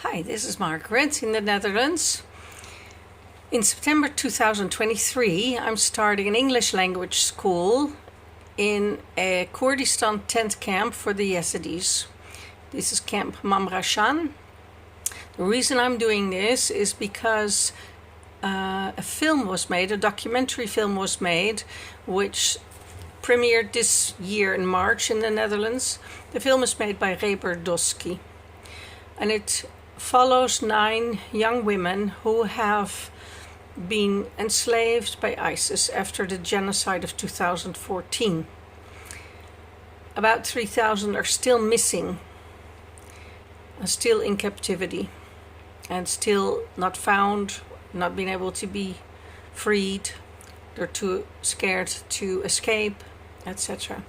Hi, this is Margaret in the Netherlands. In September 2023, I'm starting an English language school in a Kurdistan tent camp for the Yazidis. This is Camp Mam Rashan. The reason I'm doing this is because a documentary film was made, which premiered this year in March in the Netherlands. The film is made by Margaret, and it follows 9 young women who have been enslaved by ISIS after the genocide of 2014. About 3,000 are still missing, still in captivity, and still not found, not being able to be freed. They're too scared to escape, etc.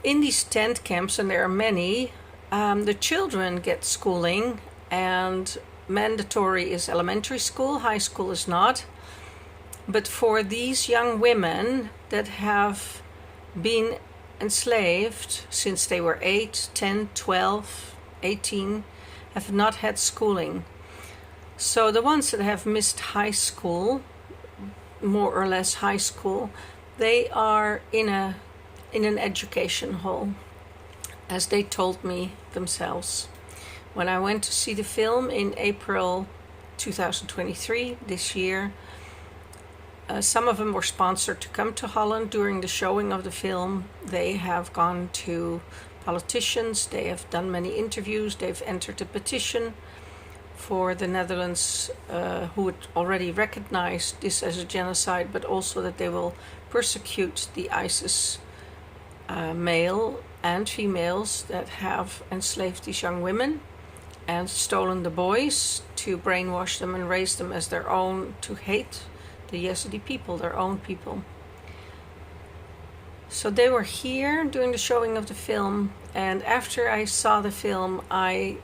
In these tent camps, and there are many, the children get schooling, and mandatory is elementary school, high school is not. But for these young women that have been enslaved since they were 8, 10, 12, 18, have not had schooling. So the ones that have missed high school, more or less high school, they are in an education hall, as they told me themselves. When I went to see the film in April 2023, this year, some of them were sponsored to come to Holland during the showing of the film. They have gone to politicians, they have done many interviews, they've entered a petition for the Netherlands, who would already recognize this as a genocide, but also that they will persecute the ISIS male and females that have enslaved these young women and stolen the boys to brainwash them and raise them as their own, to hate the Yazidi people, their own people. So they were here during the showing of the film, and after I saw the film, I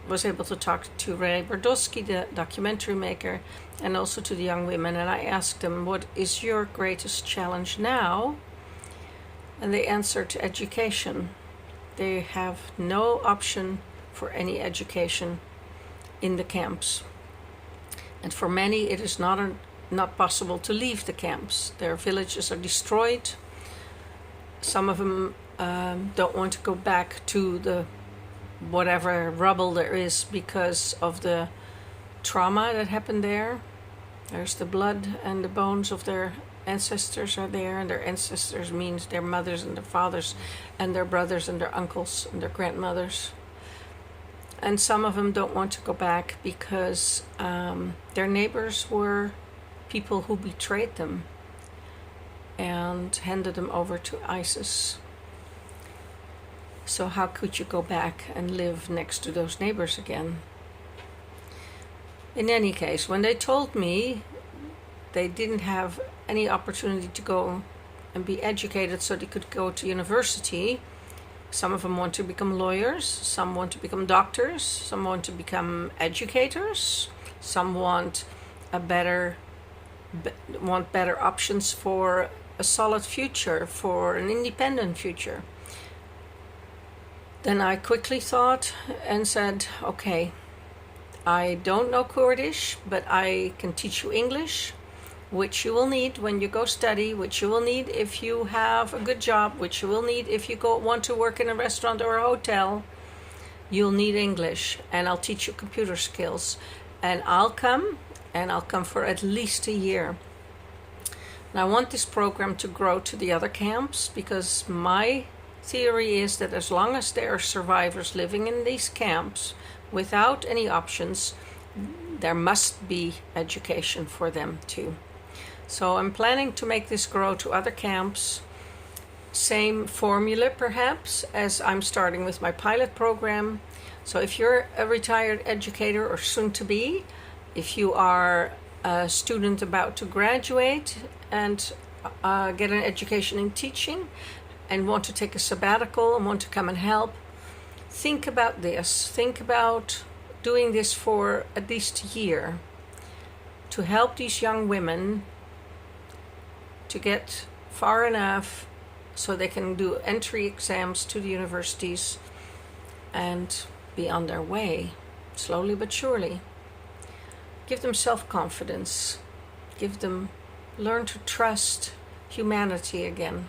was able to talk to Margaret, the documentary maker, and also to the young women, and I asked them, what is your greatest challenge now? And they answered, education. They have no option for any education in the camps. And for many, it is not possible to leave the camps. Their villages are destroyed. Some of them don't want to go back to the whatever rubble there is because of the trauma that happened there. There's the blood and the bones of their ancestors are there, and their ancestors means their mothers and their fathers and their brothers and their uncles and their grandmothers. And some of them don't want to go back because their neighbors were people who betrayed them and handed them over to ISIS. So how could you go back and live next to those neighbors again? In any case, when they told me they didn't have any opportunity to go and be educated so they could go to university, some of them want to become lawyers, some want to become doctors, some want to become educators, some want better options for a solid future, for an independent future. Then I quickly thought and said, okay, I don't know Kurdish, but I can teach you English, which you will need when you go study, which you will need if you have a good job, which you will need if you want to work in a restaurant or a hotel. You'll need English, and I'll teach you computer skills. And I'll come for at least a year. And I want this program to grow to the other camps, because my theory is that as long as there are survivors living in these camps without any options, there must be education for them too. So I'm planning to make this grow to other camps. Same formula perhaps as I'm starting with my pilot program. So if you're a retired educator or soon to be, if you are a student about to graduate and get an education in teaching and want to take a sabbatical and want to come and help, think about this. Think about doing this for at least a year to help these young women to get far enough so they can do entry exams to the universities and be on their way. slowly but surely. Give them self-confidence. Learn to trust humanity again.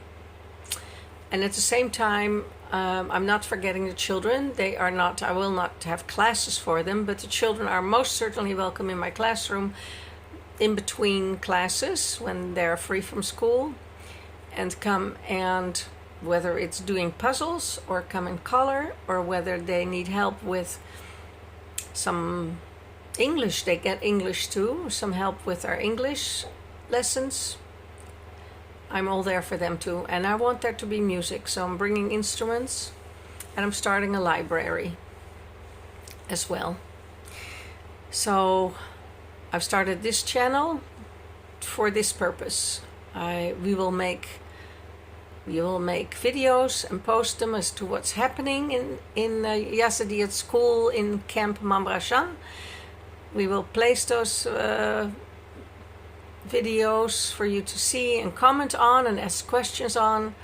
And at the same time, I'm not forgetting the children. I will not have classes for them, but the children are most certainly welcome in my classroom in between classes when they're free from school, and come, and whether it's doing puzzles or come in color, or whether they need help with some English, they get English too, some help with our English lessons. I'm all there for them too. And I want there to be music, so I'm bringing instruments, and I'm starting a library as well. So I've started this channel for this purpose. We will make videos and post them as to what's happening in Yazidi School in Camp Mam Rashan. We will place those videos for you to see and comment on and ask questions on.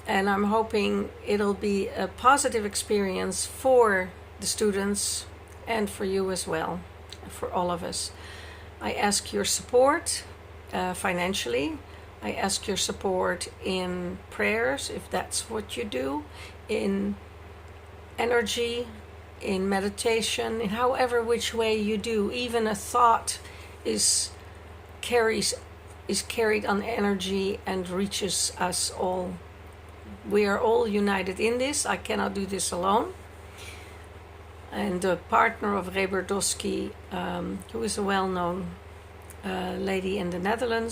And I'm hoping it'll be a positive experience for the students and for you as well, for all of us. I ask your support financially. I ask your support in prayers, if that's what you do, in energy, in meditation, in however which way you do. Even a thought is carried on energy and reaches us all. We are all united in this. I cannot do this alone. And the partner of Reberdowski, who is a well-known lady in the Netherlands,